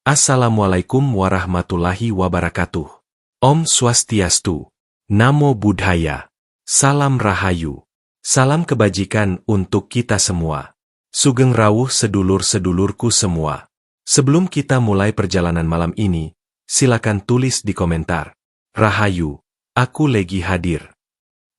Assalamualaikum warahmatullahi wabarakatuh. Om Swastiastu. Namo Buddhaya. Salam Rahayu. Salam kebajikan untuk kita semua. Sugeng rawuh sedulur-sedulurku semua. Sebelum kita mulai perjalanan malam ini, silakan tulis di komentar. Rahayu, aku lagi hadir.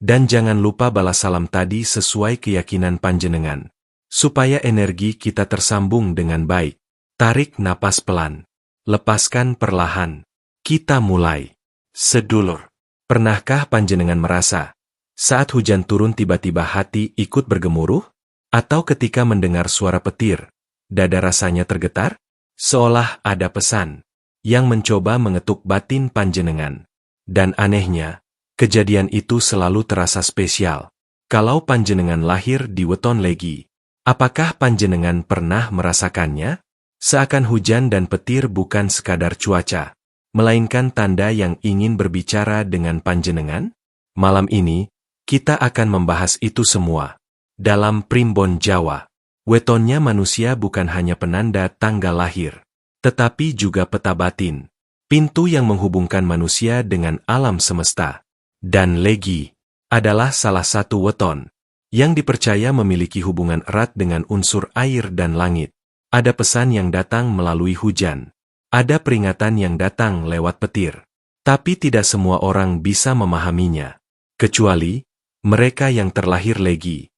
Dan jangan lupa balas salam tadi sesuai keyakinan panjenengan. Supaya energi kita tersambung dengan baik. Tarik napas pelan. Lepaskan perlahan. Kita mulai. Sedulur, pernahkah panjenengan merasa, saat hujan turun tiba-tiba hati ikut bergemuruh? Atau ketika mendengar suara petir, dada rasanya tergetar? Seolah ada pesan yang mencoba mengetuk batin panjenengan. Dan anehnya, kejadian itu selalu terasa spesial. Kalau panjenengan lahir di weton legi, apakah panjenengan pernah merasakannya? Seakan hujan dan petir bukan sekadar cuaca, melainkan tanda yang ingin berbicara dengan panjenengan? Malam ini, kita akan membahas itu semua. Dalam Primbon Jawa, wetonnya manusia bukan hanya penanda tanggal lahir, tetapi juga peta batin, pintu yang menghubungkan manusia dengan alam semesta. Dan legi adalah salah satu weton yang dipercaya memiliki hubungan erat dengan unsur air dan langit. Ada pesan yang datang melalui hujan. Ada peringatan yang datang lewat petir. Tapi tidak semua orang bisa memahaminya. Kecuali mereka yang terlahir legi.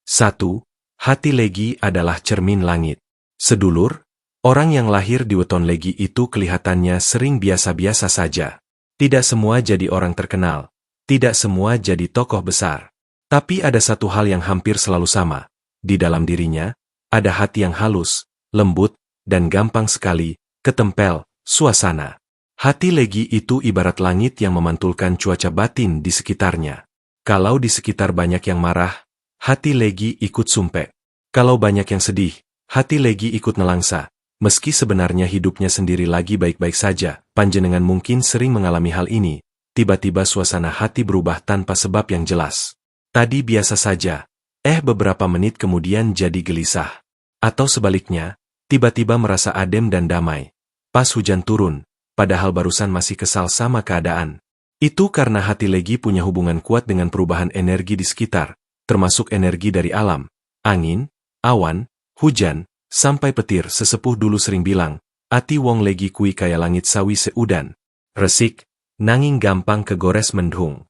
1. Hati legi adalah cermin langit. Sedulur, orang yang lahir di weton legi itu kelihatannya sering biasa-biasa saja. Tidak semua jadi orang terkenal. Tidak semua jadi tokoh besar. Tapi ada satu hal yang hampir selalu sama. Di dalam dirinya, ada hati yang halus, lembut, dan gampang sekali ketempel suasana. Hati legi itu ibarat langit yang memantulkan cuaca batin di sekitarnya. Kalau di sekitar banyak yang marah, hati legi ikut sumpek. Kalau banyak yang sedih, hati legi ikut nelangsa. Meski sebenarnya hidupnya sendiri lagi baik-baik saja, panjenengan mungkin sering mengalami hal ini. Tiba-tiba suasana hati berubah tanpa sebab yang jelas. Tadi biasa saja, beberapa menit kemudian jadi gelisah. Atau sebaliknya, tiba-tiba merasa adem dan damai. Pas hujan turun, padahal barusan masih kesal sama keadaan. Itu karena hati legi punya hubungan kuat dengan perubahan energi di sekitar, termasuk energi dari alam, angin, awan, hujan, sampai petir. Sesepuh dulu sering bilang, ati wong legi kui kaya langit sawi seudan. Resik, nanging gampang kegores mendhung.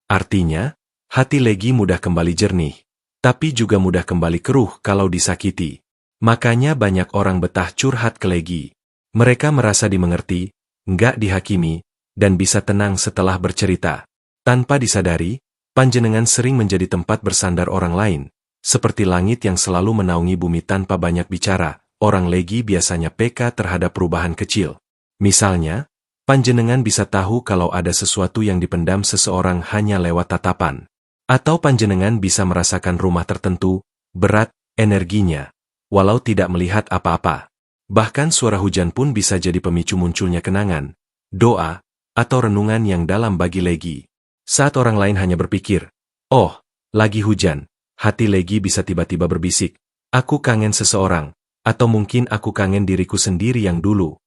Artinya, hati legi mudah kembali jernih, tapi juga mudah kembali keruh kalau disakiti. Makanya banyak orang betah curhat ke legi. Mereka merasa dimengerti, nggak dihakimi, dan bisa tenang setelah bercerita. Tanpa disadari, panjenengan sering menjadi tempat bersandar orang lain. Seperti langit yang selalu menaungi bumi tanpa banyak bicara, orang legi biasanya peka terhadap perubahan kecil. Misalnya, panjenengan bisa tahu kalau ada sesuatu yang dipendam seseorang hanya lewat tatapan. Atau panjenengan bisa merasakan rumah tertentu, berat, energinya, walau tidak melihat apa-apa. Bahkan suara hujan pun bisa jadi pemicu munculnya kenangan, doa, atau renungan yang dalam bagi legi. Saat orang lain hanya berpikir, oh, lagi hujan, hati legi bisa tiba-tiba berbisik, aku kangen seseorang, atau mungkin aku kangen diriku sendiri yang dulu.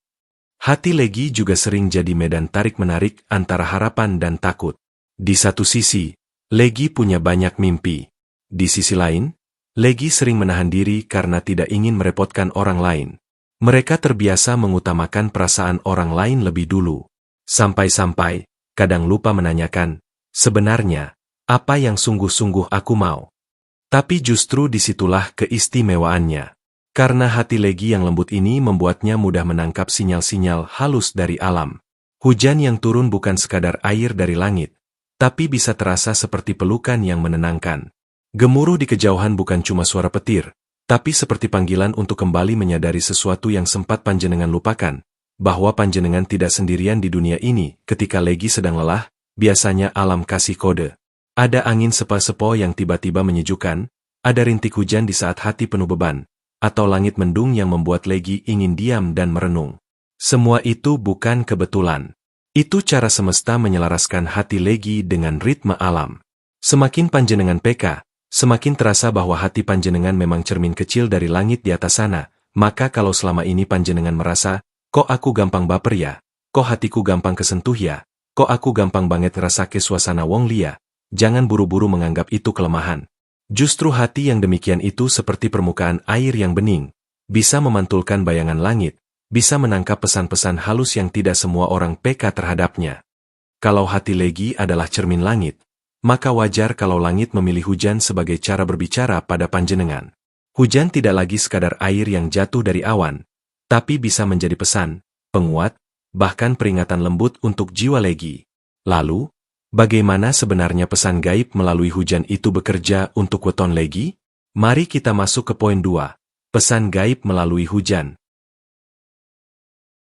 Hati legi juga sering jadi medan tarik-menarik antara harapan dan takut. Di satu sisi, legi punya banyak mimpi. Di sisi lain, legi sering menahan diri karena tidak ingin merepotkan orang lain. Mereka terbiasa mengutamakan perasaan orang lain lebih dulu. Sampai-sampai, kadang lupa menanyakan, sebenarnya, apa yang sungguh-sungguh aku mau? Tapi justru disitulah keistimewaannya. Karena hati legi yang lembut ini membuatnya mudah menangkap sinyal-sinyal halus dari alam. Hujan yang turun bukan sekadar air dari langit, tapi bisa terasa seperti pelukan yang menenangkan. Gemuruh di kejauhan bukan cuma suara petir, tapi seperti panggilan untuk kembali menyadari sesuatu yang sempat panjenengan lupakan, bahwa panjenengan tidak sendirian di dunia ini. Ketika legi sedang lelah, biasanya alam kasih kode. Ada angin sepo-sepo yang tiba-tiba menyejukkan, ada rintik hujan di saat hati penuh beban, atau langit mendung yang membuat legi ingin diam dan merenung. Semua itu bukan kebetulan. Itu cara semesta menyelaraskan hati legi dengan ritme alam. Semakin panjenengan peka, semakin terasa bahwa hati panjenengan memang cermin kecil dari langit di atas sana. Maka kalau selama ini panjenengan merasa Kok aku gampang baper ya? Kok hatiku gampang kesentuh ya? Kok aku gampang banget ngerasake suasana wong lia? Jangan buru-buru menganggap itu kelemahan. Justru hati yang demikian itu seperti permukaan air yang bening, bisa memantulkan bayangan langit, bisa menangkap pesan-pesan halus yang tidak semua orang peka terhadapnya. Kalau hati Legi adalah cermin langit, maka wajar kalau langit memilih hujan sebagai cara berbicara pada panjenengan. Hujan tidak lagi sekadar air yang jatuh dari awan, tapi bisa menjadi pesan, penguat, bahkan peringatan lembut untuk jiwa Legi. Lalu, bagaimana sebenarnya pesan gaib melalui hujan itu bekerja untuk weton Legi? Mari kita masuk ke poin 2, pesan gaib melalui hujan.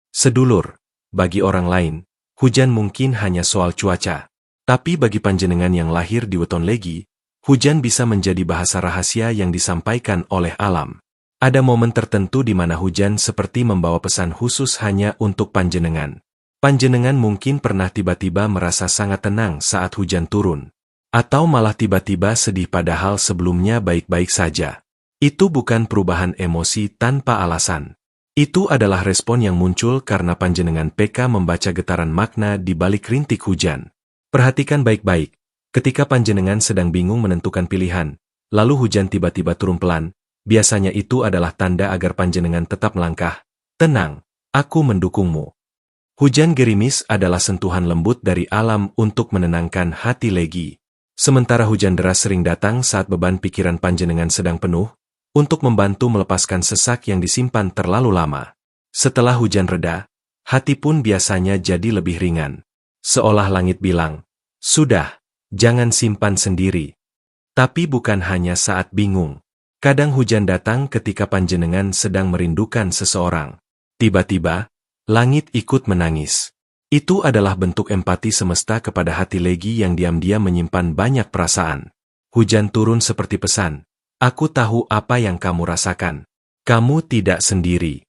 Sedulur, bagi orang lain, hujan mungkin hanya soal cuaca. Tapi bagi panjenengan yang lahir di weton Legi, hujan bisa menjadi bahasa rahasia yang disampaikan oleh alam. Ada momen tertentu di mana hujan seperti membawa pesan khusus hanya untuk panjenengan. Panjenengan mungkin pernah tiba-tiba merasa sangat tenang saat hujan turun. Atau malah tiba-tiba sedih padahal sebelumnya baik-baik saja. Itu bukan perubahan emosi tanpa alasan. Itu adalah respon yang muncul karena panjenengan peka membaca getaran makna di balik rintik hujan. Perhatikan baik-baik, ketika panjenengan sedang bingung menentukan pilihan, lalu hujan tiba-tiba turun pelan, biasanya itu adalah tanda agar panjenengan tetap melangkah. Tenang, aku mendukungmu. Hujan gerimis adalah sentuhan lembut dari alam untuk menenangkan hati Legi. Sementara hujan deras sering datang saat beban pikiran panjenengan sedang penuh, untuk membantu melepaskan sesak yang disimpan terlalu lama. Setelah hujan reda, hati pun biasanya jadi lebih ringan. Seolah langit bilang, sudah, jangan simpan sendiri. Tapi bukan hanya saat bingung. Kadang hujan datang ketika panjenengan sedang merindukan seseorang. Tiba-tiba, langit ikut menangis. Itu adalah bentuk empati semesta kepada hati Legi yang diam-diam menyimpan banyak perasaan. Hujan turun seperti pesan. Aku tahu apa yang kamu rasakan. Kamu tidak sendiri.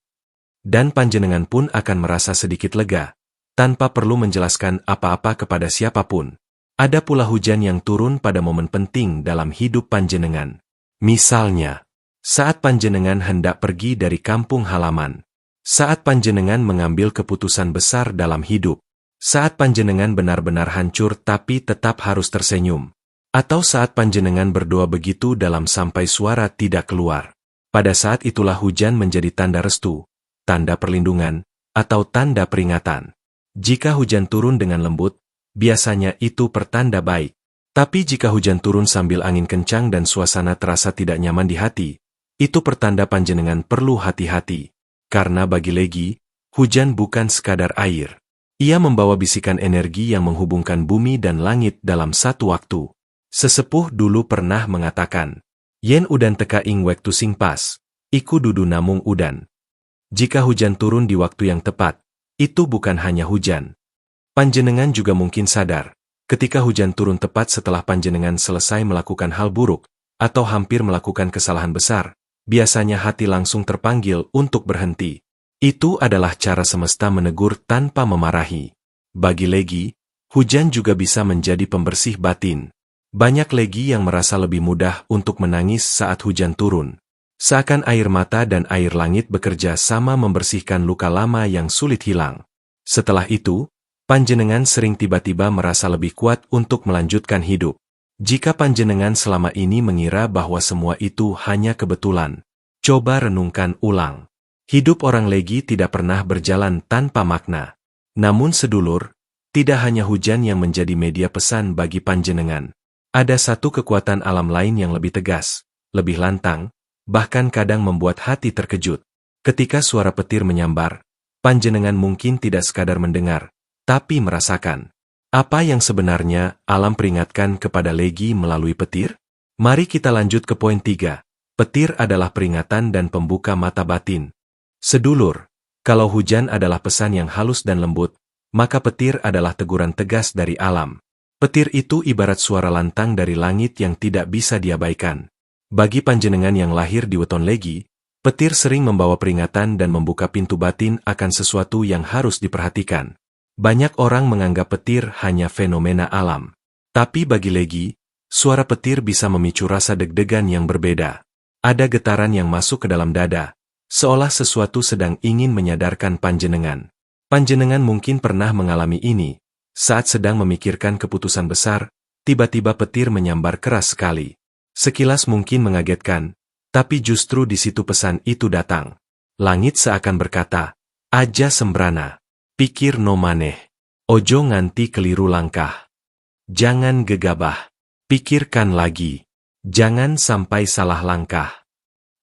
Dan panjenengan pun akan merasa sedikit lega, tanpa perlu menjelaskan apa-apa kepada siapapun. Ada pula hujan yang turun pada momen penting dalam hidup panjenengan. Misalnya, saat panjenengan hendak pergi dari kampung halaman. Saat panjenengan mengambil keputusan besar dalam hidup. Saat panjenengan benar-benar hancur tapi tetap harus tersenyum. Atau saat panjenengan berdoa begitu dalam sampai suara tidak keluar. Pada saat itulah hujan menjadi tanda restu, tanda perlindungan, atau tanda peringatan. Jika hujan turun dengan lembut, biasanya itu pertanda baik. Tapi jika hujan turun sambil angin kencang dan suasana terasa tidak nyaman di hati, itu pertanda panjenengan perlu hati-hati. Karena bagi Legi, hujan bukan sekadar air. Ia membawa bisikan energi yang menghubungkan bumi dan langit dalam satu waktu. Sesepuh dulu pernah mengatakan, yen udan teka ing wektu sing pas, iku dudu namung udan. Jika hujan turun di waktu yang tepat, itu bukan hanya hujan. Panjenengan juga mungkin sadar, ketika hujan turun tepat setelah panjenengan selesai melakukan hal buruk, atau hampir melakukan kesalahan besar, biasanya hati langsung terpanggil untuk berhenti. Itu adalah cara semesta menegur tanpa memarahi. Bagi Legi, hujan juga bisa menjadi pembersih batin. Banyak Legi yang merasa lebih mudah untuk menangis saat hujan turun. Seakan air mata dan air langit bekerja sama membersihkan luka lama yang sulit hilang. Setelah itu, panjenengan sering tiba-tiba merasa lebih kuat untuk melanjutkan hidup. Jika panjenengan selama ini mengira bahwa semua itu hanya kebetulan, coba renungkan ulang. Hidup orang Legi tidak pernah berjalan tanpa makna. Namun sedulur, tidak hanya hujan yang menjadi media pesan bagi panjenengan. Ada satu kekuatan alam lain yang lebih tegas, lebih lantang, bahkan kadang membuat hati terkejut. Ketika suara petir menyambar, panjenengan mungkin tidak sekadar mendengar, tapi merasakan. Apa yang sebenarnya alam peringatkan kepada Legi melalui petir? Mari kita lanjut ke poin 3. Petir adalah peringatan dan pembuka mata batin. Sedulur, kalau hujan adalah pesan yang halus dan lembut, maka petir adalah teguran tegas dari alam. Petir itu ibarat suara lantang dari langit yang tidak bisa diabaikan. Bagi panjenengan yang lahir di weton Legi, petir sering membawa peringatan dan membuka pintu batin akan sesuatu yang harus diperhatikan. Banyak orang menganggap petir hanya fenomena alam. Tapi bagi Legi, suara petir bisa memicu rasa deg-degan yang berbeda. Ada getaran yang masuk ke dalam dada, seolah sesuatu sedang ingin menyadarkan panjenengan. Panjenengan mungkin pernah mengalami ini, saat sedang memikirkan keputusan besar, tiba-tiba petir menyambar keras sekali. Sekilas mungkin mengagetkan, tapi justru di situ pesan itu datang. Langit seakan berkata, aja sembrana, pikir no maneh, ojo nganti keliru langkah. Jangan gegabah, pikirkan lagi, jangan sampai salah langkah.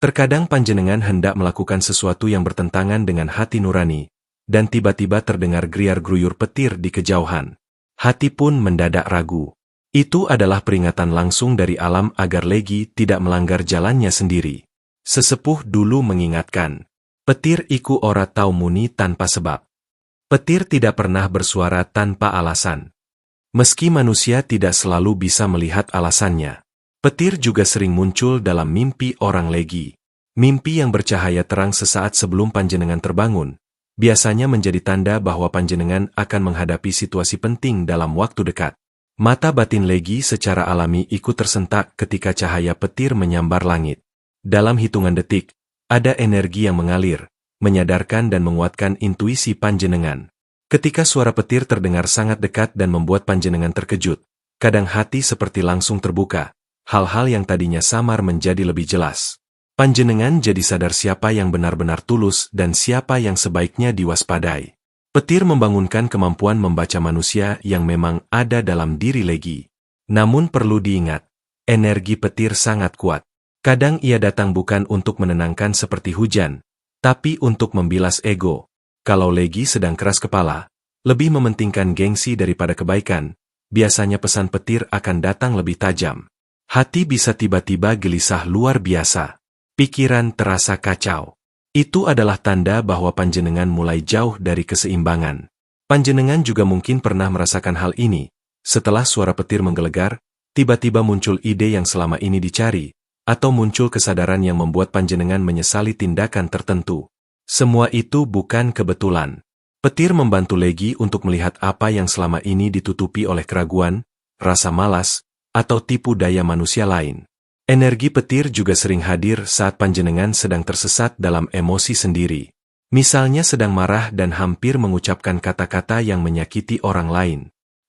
Terkadang panjenengan hendak melakukan sesuatu yang bertentangan dengan hati nurani, dan tiba-tiba terdengar geriar-geruyur petir di kejauhan. Hati pun mendadak ragu. Itu adalah peringatan langsung dari alam agar Legi tidak melanggar jalannya sendiri. Sesepuh dulu mengingatkan, petir iku ora tau muni tanpa sebab. Petir tidak pernah bersuara tanpa alasan. Meski manusia tidak selalu bisa melihat alasannya, petir juga sering muncul dalam mimpi orang Legi. Mimpi yang bercahaya terang sesaat sebelum panjenengan terbangun, biasanya menjadi tanda bahwa panjenengan akan menghadapi situasi penting dalam waktu dekat. Mata batin Legi secara alami ikut tersentak ketika cahaya petir menyambar langit. Dalam hitungan detik, ada energi yang mengalir, menyadarkan dan menguatkan intuisi panjenengan. Ketika suara petir terdengar sangat dekat dan membuat panjenengan terkejut, kadang hati seperti langsung terbuka, hal-hal yang tadinya samar menjadi lebih jelas. Panjenengan jadi sadar siapa yang benar-benar tulus dan siapa yang sebaiknya diwaspadai. Petir membangunkan kemampuan membaca manusia yang memang ada dalam diri Legi. Namun perlu diingat, energi petir sangat kuat. Kadang ia datang bukan untuk menenangkan seperti hujan, tapi untuk membilas ego. Kalau Legi sedang keras kepala, lebih mementingkan gengsi daripada kebaikan, biasanya pesan petir akan datang lebih tajam. Hati bisa tiba-tiba gelisah luar biasa. Pikiran terasa kacau. Itu adalah tanda bahwa panjenengan mulai jauh dari keseimbangan. Panjenengan juga mungkin pernah merasakan hal ini. Setelah suara petir menggelegar, tiba-tiba muncul ide yang selama ini dicari, atau muncul kesadaran yang membuat panjenengan menyesali tindakan tertentu. Semua itu bukan kebetulan. Petir membantu Legi untuk melihat apa yang selama ini ditutupi oleh keraguan, rasa malas, atau tipu daya manusia lain. Energi petir juga sering hadir saat panjenengan sedang tersesat dalam emosi sendiri. Misalnya sedang marah dan hampir mengucapkan kata-kata yang menyakiti orang lain.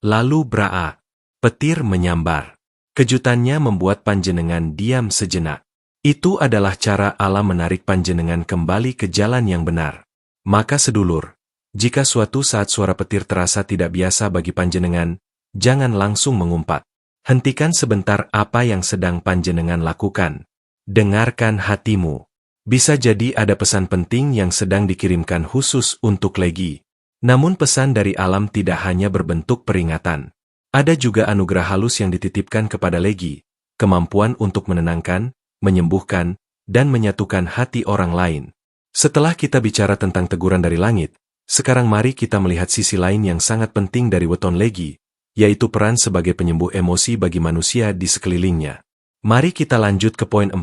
Lalu petir menyambar. Kejutannya membuat panjenengan diam sejenak. Itu adalah cara alam menarik panjenengan kembali ke jalan yang benar. Maka sedulur, jika suatu saat suara petir terasa tidak biasa bagi panjenengan, jangan langsung mengumpat. Hentikan sebentar apa yang sedang panjenengan lakukan. Dengarkan hatimu. Bisa jadi ada pesan penting yang sedang dikirimkan khusus untuk Legi. Namun pesan dari alam tidak hanya berbentuk peringatan. Ada juga anugerah halus yang dititipkan kepada Legi, kemampuan untuk menenangkan, menyembuhkan, dan menyatukan hati orang lain. Setelah kita bicara tentang teguran dari langit, sekarang mari kita melihat sisi lain yang sangat penting dari weton Legi, yaitu peran sebagai penyembuh emosi bagi manusia di sekelilingnya. Mari kita lanjut ke poin 4.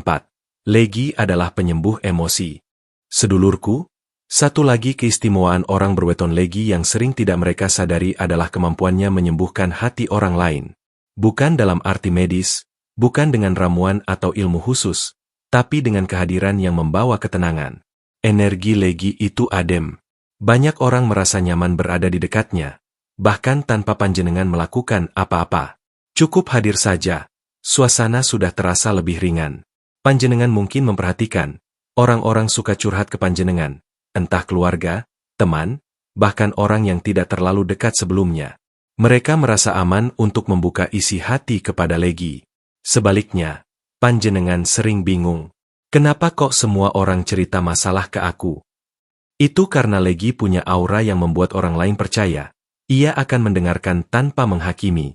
Legi adalah penyembuh emosi. Sedulurku, satu lagi keistimewaan orang berweton Legi yang sering tidak mereka sadari adalah kemampuannya menyembuhkan hati orang lain. Bukan dalam arti medis, bukan dengan ramuan atau ilmu khusus, tapi dengan kehadiran yang membawa ketenangan. Energi Legi itu adem. Banyak orang merasa nyaman berada di dekatnya, bahkan tanpa panjenengan melakukan apa-apa. Cukup hadir saja, suasana sudah terasa lebih ringan. Panjenengan mungkin memperhatikan, orang-orang suka curhat ke panjenengan, entah keluarga, teman, bahkan orang yang tidak terlalu dekat sebelumnya. Mereka merasa aman untuk membuka isi hati kepada Legi. Sebaliknya, panjenengan sering bingung. Kenapa kok semua orang cerita masalah ke aku? Itu karena Legi punya aura yang membuat orang lain percaya. Ia akan mendengarkan tanpa menghakimi.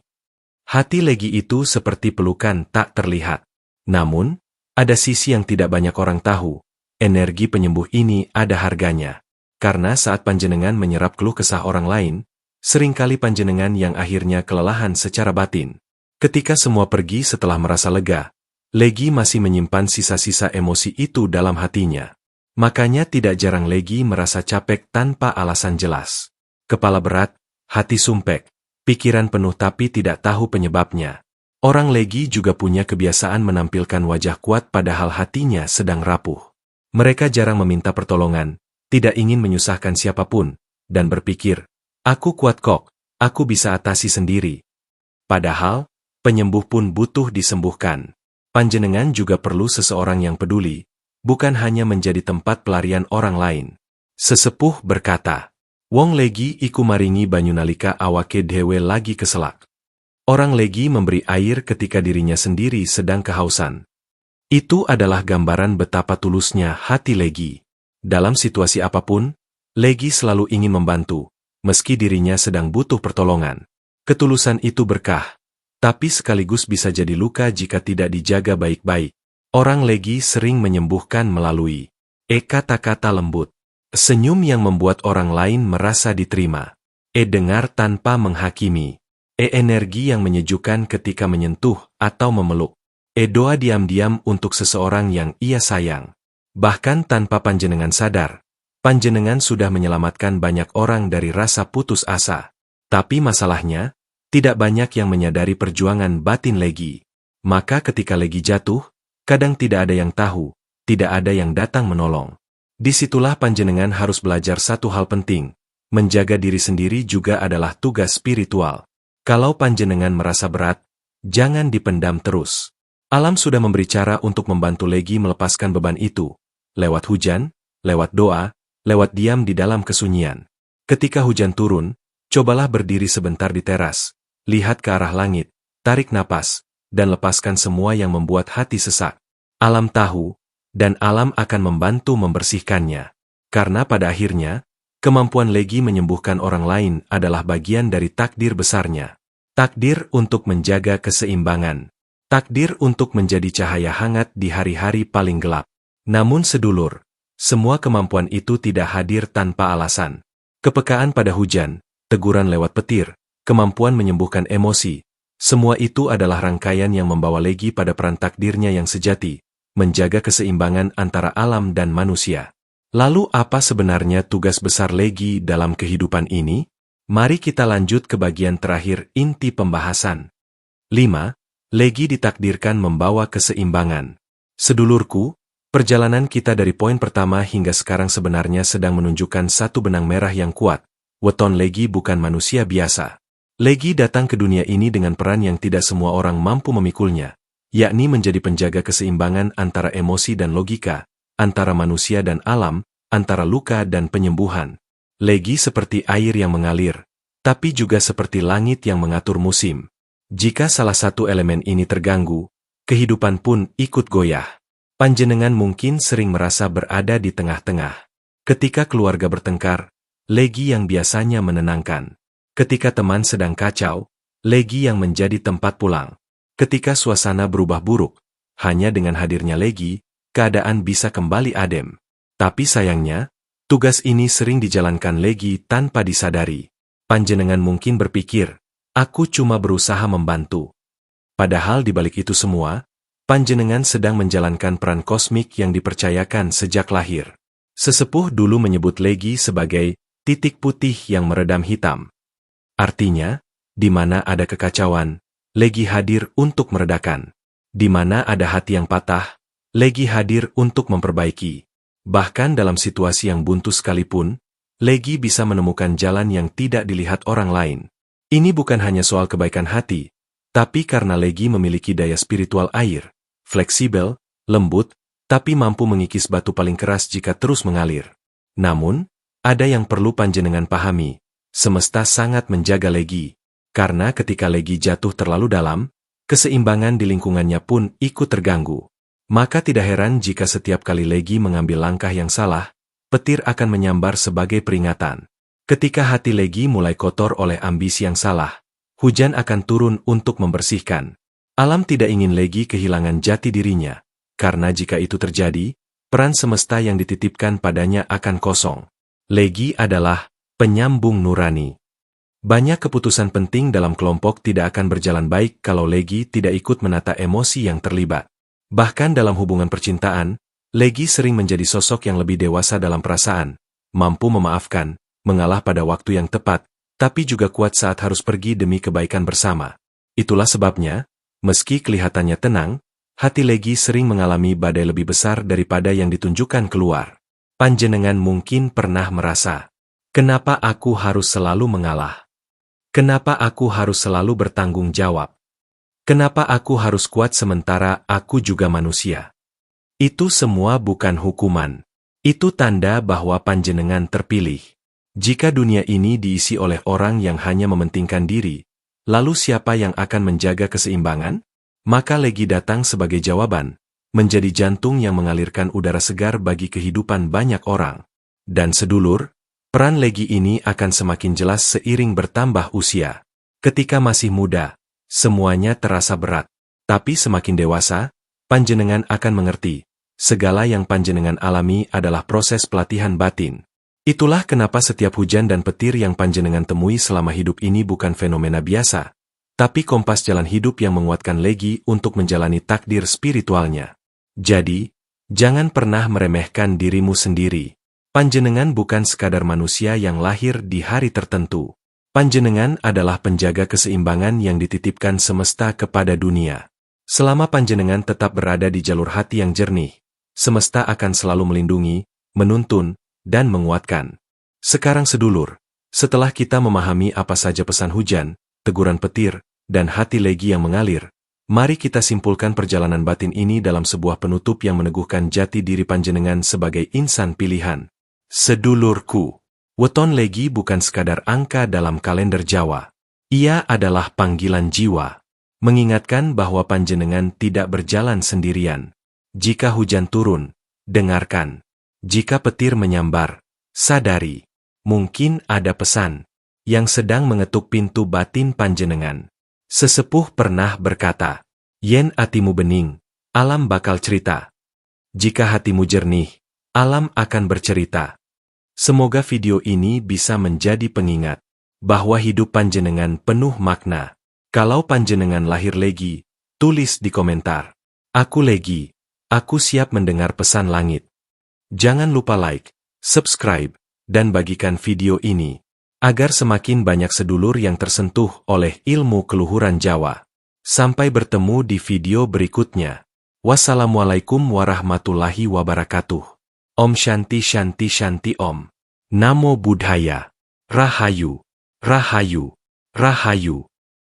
Hati Legi itu seperti pelukan tak terlihat. Namun, ada sisi yang tidak banyak orang tahu. Energi penyembuh ini ada harganya. Karena saat panjenengan menyerap keluh kesah orang lain, seringkali panjenengan yang akhirnya kelelahan secara batin. Ketika semua pergi setelah merasa lega, Legi masih menyimpan sisa-sisa emosi itu dalam hatinya. Makanya tidak jarang Legi merasa capek tanpa alasan jelas. Kepala berat, hati sumpek, pikiran penuh tapi tidak tahu penyebabnya. Orang Legi juga punya kebiasaan menampilkan wajah kuat padahal hatinya sedang rapuh. Mereka jarang meminta pertolongan, tidak ingin menyusahkan siapapun, dan berpikir, aku kuat kok, aku bisa atasi sendiri. Padahal, penyembuh pun butuh disembuhkan. Panjenengan juga perlu seseorang yang peduli, bukan hanya menjadi tempat pelarian orang lain. Sesepuh berkata, wong legi iku maringi banyu nalika awake dhewe lagi keselak. Orang legi memberi air ketika dirinya sendiri sedang kehausan. Itu adalah gambaran betapa tulusnya hati legi. Dalam situasi apapun, legi selalu ingin membantu, meski dirinya sedang butuh pertolongan. Ketulusan itu berkah, tapi sekaligus bisa jadi luka jika tidak dijaga baik-baik. Orang legi sering menyembuhkan melalui kata-kata lembut, senyum yang membuat orang lain merasa diterima, dengar tanpa menghakimi, energi yang menyejukkan ketika menyentuh atau memeluk, doa diam-diam untuk seseorang yang ia sayang. Bahkan tanpa panjenengan sadar, panjenengan sudah menyelamatkan banyak orang dari rasa putus asa. Tapi masalahnya, tidak banyak yang menyadari perjuangan batin legi. Maka ketika legi jatuh, kadang tidak ada yang tahu, tidak ada yang datang menolong. Disitulah panjenengan harus belajar satu hal penting, menjaga diri sendiri juga adalah tugas spiritual. Kalau panjenengan merasa berat, jangan dipendam terus. Alam sudah memberi cara untuk membantu legi melepaskan beban itu, lewat hujan, lewat doa, lewat diam di dalam kesunyian. Ketika hujan turun, cobalah berdiri sebentar di teras, lihat ke arah langit, tarik napas, dan lepaskan semua yang membuat hati sesak. Alam tahu, dan alam akan membantu membersihkannya. Karena pada akhirnya, kemampuan legi menyembuhkan orang lain adalah bagian dari takdir besarnya. Takdir untuk menjaga keseimbangan. Takdir untuk menjadi cahaya hangat di hari-hari paling gelap. Namun sedulur, semua kemampuan itu tidak hadir tanpa alasan. Kepekaan pada hujan, teguran lewat petir, kemampuan menyembuhkan emosi, semua itu adalah rangkaian yang membawa legi pada peran takdirnya yang sejati, menjaga keseimbangan antara alam dan manusia. Lalu apa sebenarnya tugas besar legi dalam kehidupan ini? Mari kita lanjut ke bagian terakhir inti pembahasan. 5. Legi ditakdirkan membawa keseimbangan. Sedulurku, perjalanan kita dari poin pertama hingga sekarang sebenarnya sedang menunjukkan satu benang merah yang kuat. Weton legi bukan manusia biasa. Legi datang ke dunia ini dengan peran yang tidak semua orang mampu memikulnya, yakni menjadi penjaga keseimbangan antara emosi dan logika, antara manusia dan alam, antara luka dan penyembuhan. Legi seperti air yang mengalir, tapi juga seperti langit yang mengatur musim. Jika salah satu elemen ini terganggu, kehidupan pun ikut goyah. Panjenengan mungkin sering merasa berada di tengah-tengah. Ketika keluarga bertengkar, legi yang biasanya menenangkan. Ketika teman sedang kacau, legi yang menjadi tempat pulang. Ketika suasana berubah buruk, hanya dengan hadirnya legi, keadaan bisa kembali adem. Tapi sayangnya, tugas ini sering dijalankan legi tanpa disadari. Panjenengan mungkin berpikir, aku cuma berusaha membantu. Padahal di balik itu semua, panjenengan sedang menjalankan peran kosmik yang dipercayakan sejak lahir. Sesepuh dulu menyebut legi sebagai titik putih yang meredam hitam. Artinya, di mana ada kekacauan, legi hadir untuk meredakan. Di mana ada hati yang patah, legi hadir untuk memperbaiki. Bahkan dalam situasi yang buntu sekalipun, legi bisa menemukan jalan yang tidak dilihat orang lain. Ini bukan hanya soal kebaikan hati, tapi karena legi memiliki daya spiritual air, fleksibel, lembut, tapi mampu mengikis batu paling keras jika terus mengalir. Namun, ada yang perlu panjenengan pahami, semesta sangat menjaga legi, karena ketika legi jatuh terlalu dalam, keseimbangan di lingkungannya pun ikut terganggu. Maka tidak heran jika setiap kali legi mengambil langkah yang salah, petir akan menyambar sebagai peringatan. Ketika hati legi mulai kotor oleh ambisi yang salah, hujan akan turun untuk membersihkan. Alam tidak ingin legi kehilangan jati dirinya, karena jika itu terjadi, peran semesta yang dititipkan padanya akan kosong. Legi adalah penyambung nurani. Banyak keputusan penting dalam kelompok tidak akan berjalan baik kalau legi tidak ikut menata emosi yang terlibat. Bahkan dalam hubungan percintaan, legi sering menjadi sosok yang lebih dewasa dalam perasaan, mampu memaafkan, mengalah pada waktu yang tepat, tapi juga kuat saat harus pergi demi kebaikan bersama. Itulah sebabnya, meski kelihatannya tenang, hati Legi sering mengalami badai lebih besar daripada yang ditunjukkan keluar. Panjenengan mungkin pernah merasa, kenapa aku harus selalu mengalah? Kenapa aku harus selalu bertanggung jawab? Kenapa aku harus kuat sementara aku juga manusia? Itu semua bukan hukuman. Itu tanda bahwa panjenengan terpilih. Jika dunia ini diisi oleh orang yang hanya mementingkan diri, lalu siapa yang akan menjaga keseimbangan? Maka Legi datang sebagai jawaban, menjadi jantung yang mengalirkan udara segar bagi kehidupan banyak orang. Dan sedulur, peran Legi ini akan semakin jelas seiring bertambah usia. Ketika masih muda, semuanya terasa berat. Tapi semakin dewasa, panjenengan akan mengerti, segala yang panjenengan alami adalah proses pelatihan batin. Itulah kenapa setiap hujan dan petir yang panjenengan temui selama hidup ini bukan fenomena biasa, tapi kompas jalan hidup yang menguatkan Legi untuk menjalani takdir spiritualnya. Jadi, jangan pernah meremehkan dirimu sendiri. Panjenengan bukan sekadar manusia yang lahir di hari tertentu. Panjenengan adalah penjaga keseimbangan yang dititipkan semesta kepada dunia. Selama panjenengan tetap berada di jalur hati yang jernih, semesta akan selalu melindungi, menuntun, dan menguatkan. Sekarang sedulur, setelah kita memahami apa saja pesan hujan, teguran petir, dan hati Legi yang mengalir, mari kita simpulkan perjalanan batin ini dalam sebuah penutup yang meneguhkan jati diri panjenengan sebagai insan pilihan. Sedulurku, weton Legi bukan sekadar angka dalam kalender Jawa. Ia adalah panggilan jiwa, mengingatkan bahwa panjenengan tidak berjalan sendirian. Jika hujan turun, dengarkan. Jika petir menyambar, sadari. Mungkin ada pesan yang sedang mengetuk pintu batin panjenengan. Sesepuh pernah berkata, yen hatimu bening, alam bakal cerita. Jika hatimu jernih, alam akan bercerita. Semoga video ini bisa menjadi pengingat bahwa hidup panjenengan penuh makna. Kalau panjenengan lahir Legi, tulis di komentar. Aku Legi, aku siap mendengar pesan langit. Jangan lupa like, subscribe, dan bagikan video ini, agar semakin banyak sedulur yang tersentuh oleh ilmu keluhuran Jawa. Sampai bertemu di video berikutnya. Wassalamualaikum warahmatullahi wabarakatuh. Om Shanti Shanti Shanti Om. Namo Buddhaya. Rahayu. Rahayu. Rahayu.